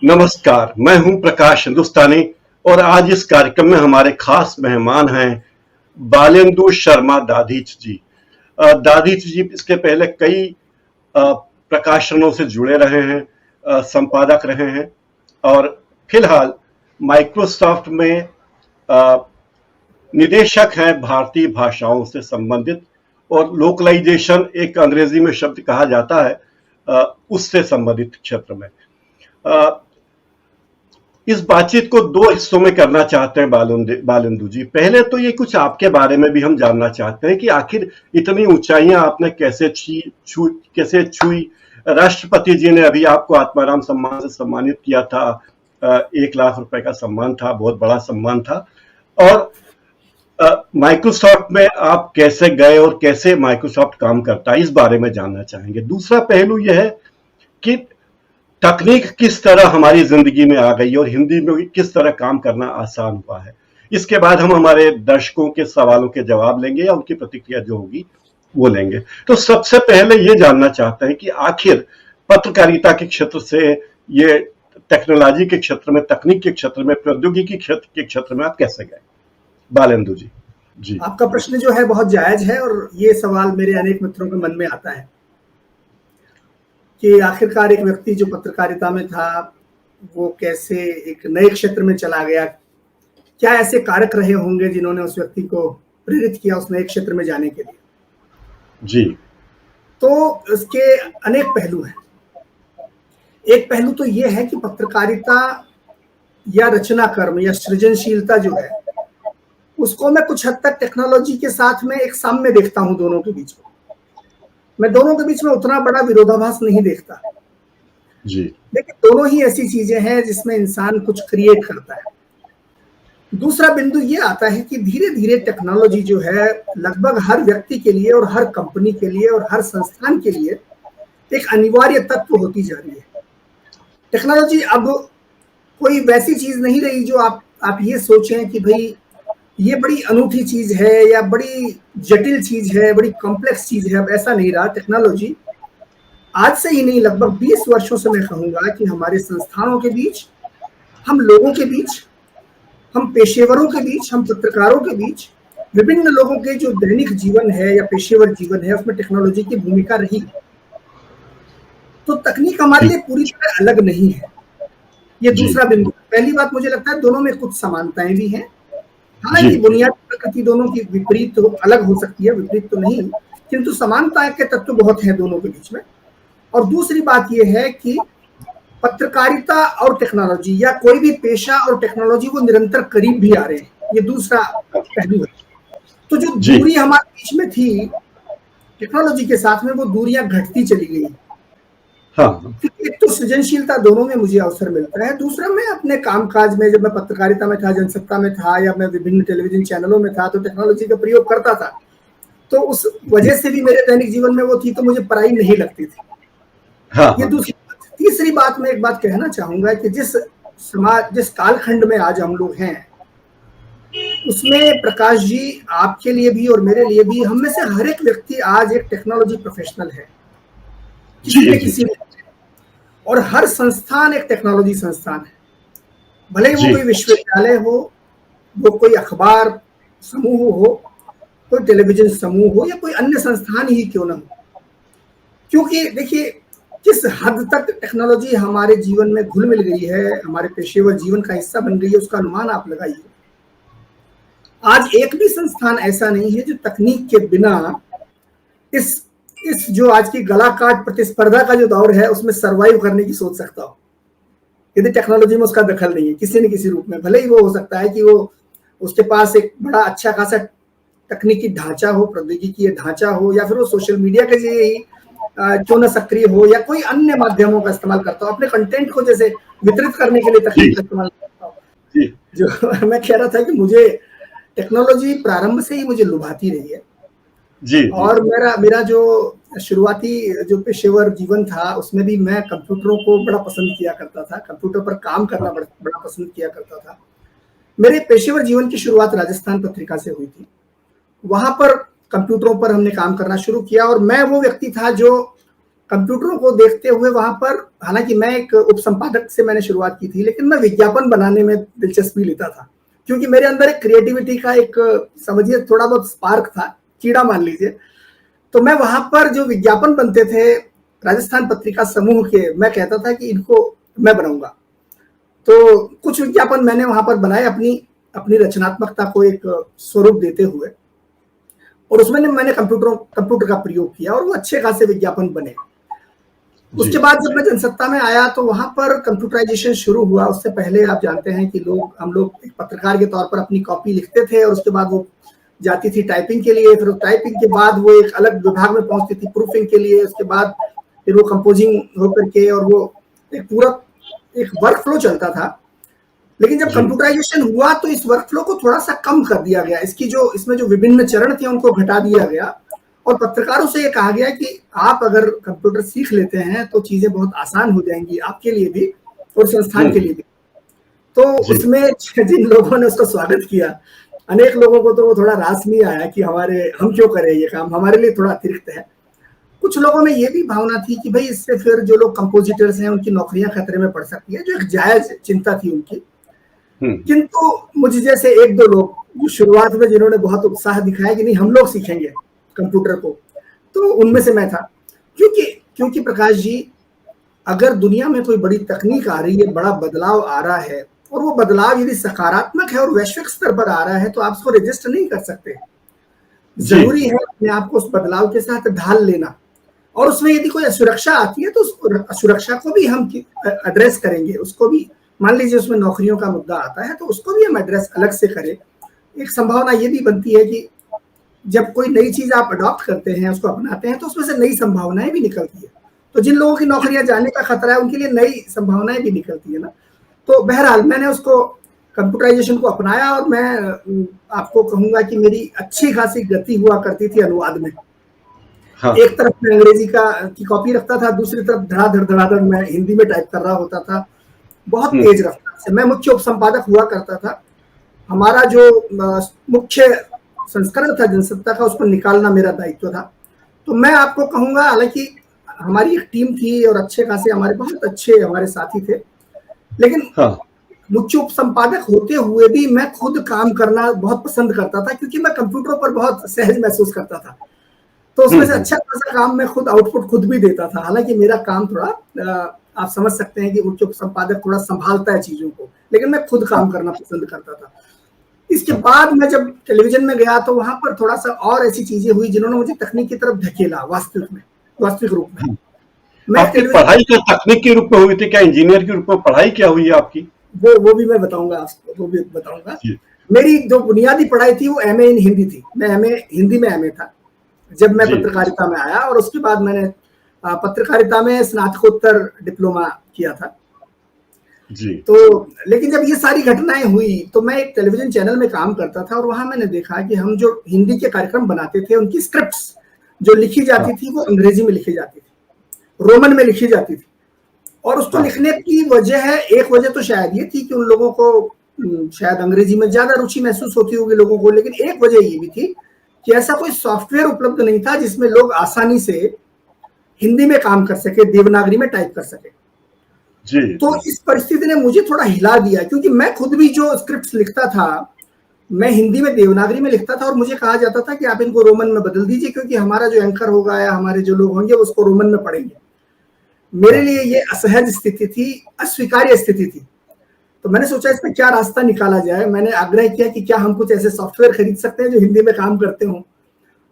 नमस्कार, मैं हूं प्रकाश हिंदुस्तानी और आज इस कार्यक्रम में हमारे खास मेहमान हैं बालेंदु शर्मा दाधीच जी। दाधीच जी इसके पहले कई प्रकाशनों से जुड़े रहे हैं, संपादक रहे हैं और फिलहाल माइक्रोसॉफ्ट में अ, निदेशक हैं भारतीय भाषाओं से संबंधित और लोकलाइजेशन एक अंग्रेजी में शब्द कहा जाता है उससे संबंधित क्षेत्र में। इस बातचीत को दो हिस्सों में करना चाहते हैं बालेंदु जी। पहले तो ये कुछ आपके बारे में भी हम जानना चाहते हैं कि आखिर इतनी ऊंचाइयां आपने कैसे छुई। राष्ट्रपति जी ने अभी आपको आत्माराम सम्मान से सम्मानित किया था। 1 लाख रुपए का सम्मान था, बहुत बड़ा सम्मान था। और माइक्रोसॉफ्ट में आप कैसे गए और कैसे माइक्रोसॉफ्ट काम करता है, इस बारे में जानना चाहेंगे। दूसरा पहलू यह है कि तकनीक किस तरह हमारी जिंदगी में आ गई और हिंदी में किस तरह काम करना आसान हुआ है। इसके बाद हम हमारे दर्शकों के सवालों के जवाब लेंगे या उनकी प्रतिक्रिया जो होगी वो लेंगे। तो सबसे पहले ये जानना चाहते हैं कि आखिर पत्रकारिता के क्षेत्र से ये टेक्नोलॉजी के क्षेत्र में, तकनीक के क्षेत्र में, प्रौद्योगिकी के क्षेत्र में आप कैसे गए, बालेंदु जी? जी, आपका प्रश्न जो है बहुत जायज है और ये सवाल मेरे अनेक मित्रों के मन में आता है कि आखिरकार एक व्यक्ति जो पत्रकारिता में था वो कैसे एक नए क्षेत्र में चला गया। क्या ऐसे कारक रहे होंगे जिन्होंने उस व्यक्ति को प्रेरित किया उस नए क्षेत्र में जाने के लिए? जी, तो इसके अनेक पहलू हैं। एक पहलू तो ये है कि पत्रकारिता या रचना कर्म या सृजनशीलता जो है उसको मैं कुछ हद तक टेक्नोलॉजी के साथ में एक साम्य देखता हूं। दोनों के बीच में मैं दोनों के बीच में उतना बड़ा विरोधाभास नहीं देखता जी। लेकिन दोनों ही ऐसी चीजें हैं जिसमें इंसान कुछ क्रिएट करता है। दूसरा बिंदु ये आता है कि धीरे धीरे टेक्नोलॉजी जो है लगभग हर व्यक्ति के लिए और हर कंपनी के लिए और हर संस्थान के लिए एक अनिवार्य तत्व होती जा रही है। टेक्नोलॉजी अब कोई वैसी चीज नहीं रही जो आप ये सोचें कि भाई ये बड़ी अनूठी चीज है या बड़ी जटिल चीज है, बड़ी कॉम्प्लेक्स चीज है। अब ऐसा नहीं रहा। टेक्नोलॉजी आज से ही नहीं, लगभग 20 वर्षों से मैं कहूंगा कि हमारे संस्थानों के बीच, हम लोगों के बीच, हम पेशेवरों के बीच, हम पत्रकारों के बीच, विभिन्न लोगों के जो दैनिक जीवन है या पेशेवर जीवन है उसमें टेक्नोलॉजी की भूमिका रही। तो तकनीक हमारे लिए पूरी तरह अलग नहीं है। ये दूसरा बिंदु। पहली बात, मुझे लगता है दोनों में कुछ समानताएं भी हैं। हालांकि बुनियादी प्रकृति दोनों की विपरीत तो अलग हो सकती है, विपरीत तो नहीं, किंतु समानता के तत्व बहुत हैं दोनों के बीच में। और दूसरी बात यह है कि पत्रकारिता और टेक्नोलॉजी या कोई भी पेशा और टेक्नोलॉजी वो निरंतर करीब भी आ रहे हैं। ये दूसरा पहलू है। तो जो दूरी हमारे बीच में थी टेक्नोलॉजी के साथ में, वो दूरियां घटती चली गई। हाँ। एक तो सृजनशीलता दोनों में मुझे अवसर मिलता है। दूसरा, मैं अपने कामकाज में, जब मैं पत्रकारिता में था, जनसत्ता में था या मैं विभिन्न टेलीविजन चैनलों में था, तो टेक्नोलॉजी का प्रयोग करता था। तो उस वजह से भी मेरे दैनिक जीवन में वो थी, तो मुझे पढ़ाई नहीं लगती थी। हाँ। ये दूसरी बात। तीसरी बात, मैं एक बात कहना चाहूंगा कि जिस कालखंड में आज हम लोग हैं उसमें प्रकाश जी, आपके लिए भी और मेरे लिए भी, हम में से हर एक व्यक्ति आज एक टेक्नोलॉजी प्रोफेशनल है किसी न किसी। और हर संस्थान एक टेक्नोलॉजी संस्थान है, भले ही वो कोई विश्वविद्यालय हो, वो कोई अखबार समूह हो, कोई टेलीविजन समूह हो या कोई अन्य संस्थान ही क्यों ना हो। क्योंकि देखिए किस हद तक टेक्नोलॉजी हमारे जीवन में घुल मिल गई है, हमारे पेशेवर जीवन का हिस्सा बन गई है, उसका अनुमान आप लगाइए। आज एक भी संस्थान ऐसा नहीं है जो तकनीक के बिना इस जो आज की गला काट प्रतिस्पर्धा का जो दौर है उसमें सरवाइव करने की सोच सकता हो, यदि टेक्नोलॉजी में उसका दखल नहीं है किसी न किसी रूप में। भले ही वो हो सकता है कि वो उसके पास एक बड़ा अच्छा खासा तकनीकी ढांचा हो, प्रौद्योगिकी ढांचा हो, या फिर वो सोशल मीडिया के जरिए ही क्यों न सक्रिय हो या कोई अन्य माध्यमों का इस्तेमाल करता हो, अपने कंटेंट को जैसे वितरित करने के लिए तकनीक का इस्तेमाल करता हो। जो मैं कह रहा था कि मुझे टेक्नोलॉजी प्रारंभ से ही मुझे लुभाती रही है। जी। और मेरा जो शुरुआती जो पेशेवर जीवन था उसमें भी मैं कंप्यूटरों को बड़ा पसंद किया करता था, कंप्यूटर पर काम करना बड़ा पसंद किया करता था। मेरे पेशेवर जीवन की शुरुआत राजस्थान पत्रिका से हुई थी। वहां पर कंप्यूटरों पर हमने काम करना शुरू किया और मैं वो व्यक्ति था जो कंप्यूटरों को देखते हुए वहां पर, हालांकि मैं एक उपसंपादक से मैंने शुरुआत की थी, लेकिन मैं विज्ञापन बनाने में दिलचस्पी लेता था, क्योंकि मेरे अंदर एक क्रिएटिविटी का एक, समझिए, थोड़ा बहुत स्पार्क था, कीड़ा मान लीजिए। तो मैं वहां पर जो विज्ञापन बनते थे राजस्थान पत्रिका समूह के, मैं कहता था कि इनको मैं बनाऊंगा। तो कुछ विज्ञापन मैंने वहां पर बनाए, अपनी अपनी रचनात्मकता को एक स्वरूप देते हुए, और उसमें मैंने कंप्यूटर का प्रयोग किया और वो अच्छे खासे विज्ञापन बने। उसके बाद जब मैं जनसत्ता में आया तो वहां पर कंप्यूटराइजेशन शुरू हुआ। उससे पहले आप जानते हैं कि हम लोग एक पत्रकार के तौर पर अपनी कॉपी लिखते थे और उसके बाद वो जाती थी टाइपिंग के लिए, फिर टाइपिंग के बाद वो एक अलग विभाग में पहुंचती थी प्रूफिंग के लिए, उसके बाद फिर वो कंपोजिंग होकर के, और वो एक पूरा एक वर्क फ्लो चलता था। लेकिन जब कंप्यूटराइजेशन हुआ तो इस वर्क फ्लो को थोड़ा सा कम कर दिया गया, इसमें जो विभिन्न चरण थे उनको घटा दिया गया, और पत्रकारों से ये कहा गया कि आप अगर कंप्यूटर सीख लेते हैं तो चीजें बहुत आसान हो जाएंगी आपके लिए भी और संस्थान के लिए भी। तो उसमें जिन लोगों ने उसका स्वागत किया, अनेक लोगों को तो वो थोड़ा रास नहीं आया कि हम क्यों करें ये काम, हमारे लिए थोड़ा अतिरिक्त है। कुछ लोगों में ये भी भावना थी कि भाई इससे फिर जो लोग कंपोजिटर्स हैं उनकी नौकरियां खतरे में पड़ सकती है, जो एक जायज चिंता थी उनकी। किंतु मुझे जैसे एक दो लोग जो शुरुआत में जिन्होंने बहुत उत्साह दिखाया कि नहीं हम लोग सीखेंगे कंप्यूटर को, तो उनमें से मैं था। क्योंकि प्रकाश जी, अगर दुनिया में कोई बड़ी तकनीक आ रही है, बड़ा बदलाव आ रहा है, और वो बदलाव यदि सकारात्मक है और वैश्विक स्तर पर आ रहा है, तो आप उसको रजिस्ट नहीं कर सकते। जरूरी है अपने आप को उस बदलाव के साथ ढाल लेना, और उसमें यदि कोई असुरक्षा आती है तो उस असुरक्षा को भी हम एड्रेस करेंगे। उसको भी, मान लीजिए उसमें नौकरियों का मुद्दा आता है तो उसको भी हम एड्रेस अलग से करें। एक संभावना ये भी बनती है कि जब कोई नई चीज आप अडॉप्ट करते हैं, उसको अपनाते हैं, तो उसमें से नई संभावनाएं भी निकलती है। तो जिन लोगों की नौकरियां जाने का खतरा है उनके लिए नई संभावनाएं भी निकलती है ना। तो बहरहाल मैंने उसको कंप्यूटराइजेशन को अपनाया, और मैं आपको कहूंगा कि मेरी अच्छी खासी गति हुआ करती थी अनुवाद में। हाँ। एक तरफ मैं अंग्रेजी की कॉपी रखता था, दूसरी तरफ धड़ाधड़ मैं हिंदी में टाइप कर रहा होता था, बहुत तेज रफ्तार से। मैं मुख्य उपसंपादक हुआ करता था। हमारा जो मुख्य संस्करण था जनसत्ता का, उसको निकालना मेरा दायित्व था। तो मैं आपको कहूंगा, हालांकि हमारी एक टीम थी और अच्छे खासे बहुत अच्छे हमारे साथी थे, लेकिन हाँ। मुख्य उपसंपादक होते हुए भी मैं खुद काम करना बहुत पसंद करता था, क्योंकि मैं कंप्यूटरों पर बहुत सहज महसूस करता था। तो उसमें से अच्छा खासा काम मैं आउटपुट खुद भी देता था। हालांकि मेरा काम थोड़ा, आप समझ सकते हैं कि मुख्य उपसंपादक थोड़ा संभालता है चीजों को, लेकिन मैं खुद काम करना पसंद करता था। इसके बाद मैं जब टेलीविजन में गया तो वहां पर थोड़ा सा और ऐसी चीजें हुई जिन्होंने मुझे तकनीक की तरफ धकेला, वास्तविक रूप में। आपकी पढ़ाई क्या तकनीक के रूप में हुई थी, क्या इंजीनियर के रूप में पढ़ाई क्या हुई है आपकी? वो भी मैं बताऊंगा आपको, वो भी बताऊंगा। मेरी जो बुनियादी पढ़ाई थी वो एमए इन हिंदी थी। मैं हिंदी में एमए था जब मैं पत्रकारिता में आया, और उसके बाद मैंने पत्रकारिता में स्नातकोत्तर डिप्लोमा किया था जी। तो लेकिन जब ये सारी घटनाएं हुई तो मैं एक टेलीविजन चैनल में काम करता था, और वहां मैंने देखा कि हम जो हिंदी के कार्यक्रम बनाते थे उनकी स्क्रिप्ट्स जो लिखी जाती थी वो अंग्रेजी में लिखी जाती थी, रोमन में लिखी जाती थी। और उसको लिखने की एक वजह तो शायद ये थी कि उन लोगों को शायद अंग्रेजी में ज्यादा रुचि महसूस होती होगी लोगों को, लेकिन एक वजह ये भी थी कि ऐसा कोई सॉफ्टवेयर उपलब्ध नहीं था जिसमें लोग आसानी से हिंदी में काम कर सके, देवनागरी में टाइप कर सके जी। तो इस परिस्थिति ने मुझे थोड़ा हिला दिया, क्योंकि मैं खुद भी जो स्क्रिप्ट्स लिखता था मैं हिंदी में देवनागरी में लिखता था, और मुझे कहा जाता था कि आप इनको रोमन में बदल दीजिए, क्योंकि हमारा जो एंकर होगा या हमारे जो लोग होंगे उसको रोमन में पढ़ेंगे। मेरे लिए ये असहज स्थिति थी, अस्वीकार्य स्थिति थी। तो मैंने सोचा इसमें क्या रास्ता निकाला जाए। मैंने आग्रह किया कि क्या हम कुछ ऐसे सॉफ्टवेयर खरीद सकते हैं जो हिंदी में काम करते हों।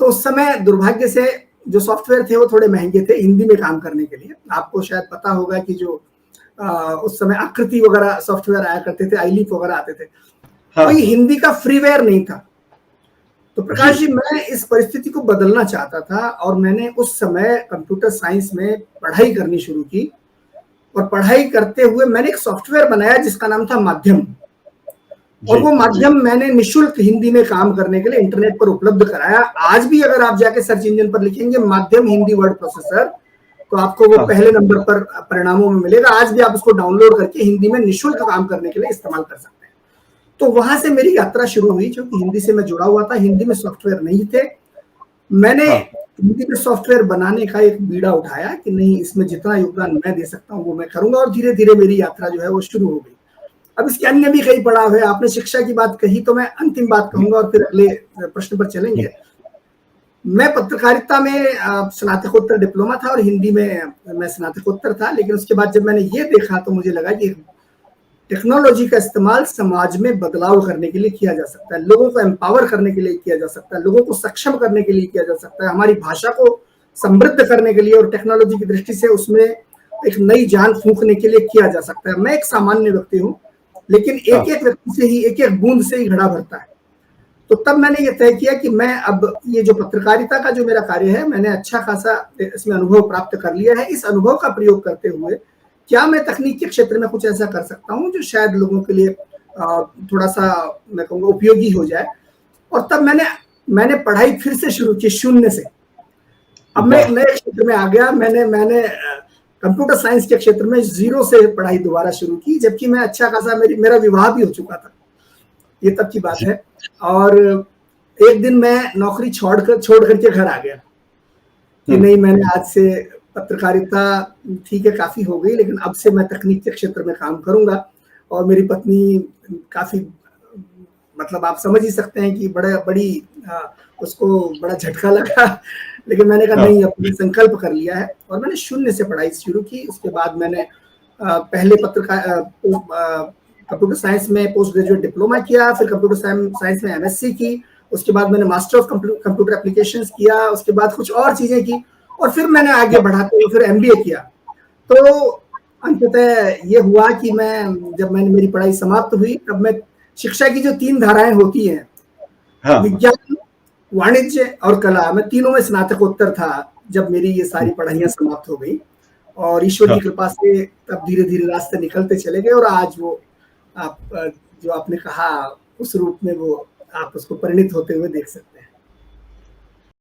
तो उस समय दुर्भाग्य से जो सॉफ्टवेयर थे वो थोड़े महंगे थे हिंदी में काम करने के लिए। आपको शायद पता होगा कि जो उस समय आकृति वगैरह सॉफ्टवेयर आया करते थे, आईलीफ वगैरह आते थे, कोई हिंदी का फ्रीवेयर नहीं था। तो प्रकाश जी, मैं इस परिस्थिति को बदलना चाहता था, और मैंने उस समय कंप्यूटर साइंस में पढ़ाई करनी शुरू की, और पढ़ाई करते हुए मैंने एक सॉफ्टवेयर बनाया जिसका नाम था माध्यम। और वो माध्यम मैंने निःशुल्क हिंदी में काम करने के लिए इंटरनेट पर उपलब्ध कराया। आज भी अगर आप जाके सर्च इंजन पर लिखेंगे माध्यम हिंदी वर्ड प्रोसेसर, तो आपको वो पहले नंबर पर परिणामों में मिलेगा। आज भी आप उसको डाउनलोड करके हिंदी में निःशुल्क काम करने के लिए इस्तेमाल कर सकते हैं। तो वहां से मेरी यात्रा शुरू हुई, क्योंकि हिंदी से मैं जुड़ा हुआ था, हिंदी में सॉफ्टवेयर नहीं थे। मैंने हाँ हिंदी में सॉफ्टवेयर बनाने का एक बीड़ा उठाया कि नहीं, इसमें जितना योगदान मैं दे सकता हूँ वो मैं करूंगा, और धीरे धीरे मेरी यात्रा जो है वो शुरू हो गई। अब इसके अन्य भी कई पड़ाव है। आपने शिक्षा की बात कही तो मैं अंतिम बात कहूंगा और फिर अगले प्रश्न पर चलेंगे। मैं पत्रकारिता में स्नातकोत्तर डिप्लोमा था और हिंदी में मैं स्नातकोत्तर था, लेकिन उसके बाद जब मैंने ये देखा तो मुझे लगा कि टेक्नोलॉजी का इस्तेमाल समाज में बदलाव करने के लिए किया जा सकता है, लोगों को एम्पावर करने के लिए किया जा सकता है, लोगों को सक्षम करने के लिए किया जा सकता है, हमारी भाषा को समृद्ध करने के लिए और टेक्नोलॉजी की दृष्टि से उसमें एक नई जान फूंकने के लिए किया जा सकता है। मैं एक सामान्य व्यक्ति हूँ, लेकिन एक एक व्यक्ति से ही, एक एक बूंद से ही घड़ा भरता है। तो तब मैंने ये तय किया कि मैं अब ये जो पत्रकारिता का जो मेरा कार्य है, मैंने अच्छा खासा इसमें अनुभव प्राप्त कर लिया है। इस अनुभव का प्रयोग करते हुए क्या मैं तकनीक के क्षेत्र में कुछ ऐसा कर सकता हूँ जो शायद लोगों के लिए थोड़ा सा मैं कहूँगा उपयोगी हो जाए। और तब मैंने पढ़ाई फिर से शुरू की शून्य से। अब मैं एक नए क्षेत्र में आ गया। मैंने कंप्यूटर साइंस के क्षेत्र में जीरो से पढ़ाई दोबारा शुरू की, जबकि मैं अच्छा खासा मेरा विवाह भी हो चुका था। ये तब की बात है। और एक दिन मैं नौकरी छोड़ करके घर आ गया कि नहीं, मैंने आज से पत्रकारिता ठीक है काफी हो गई, लेकिन अब से मैं तकनीक के क्षेत्र में काम करूंगा। और मेरी पत्नी काफी, मतलब आप समझ ही सकते हैं कि उसको बड़ा झटका लगा, लेकिन मैंने कहा नहीं, अपने संकल्प कर लिया है और मैंने शून्य से पढ़ाई शुरू की। उसके बाद मैंने पहले कंप्यूटर साइंस में पोस्ट ग्रेजुएट डिप्लोमा किया, फिर कंप्यूटर साइंस में एमएससी की, उसके बाद मैंने मास्टर ऑफ कंप्यूटर एप्लीकेशंस किया, उसके बाद कुछ और चीजें की, और फिर मैंने आगे बढ़ाते हुए फिर एमबीए किया। तो अंततः ये हुआ कि जब मेरी पढ़ाई समाप्त हुई, तब मैं शिक्षा की जो 3 धाराएं होती हैं, विज्ञान, वाणिज्य और कला, मैं तीनों में स्नातकोत्तर था जब मेरी ये सारी पढ़ाइयां समाप्त हो गई। और ईश्वर की कृपा से तब धीरे धीरे रास्ते निकलते चले गए, और आज वो आप जो आपने कहा उस रूप में वो आप उसको परिणित होते हुए देख सकते हैं।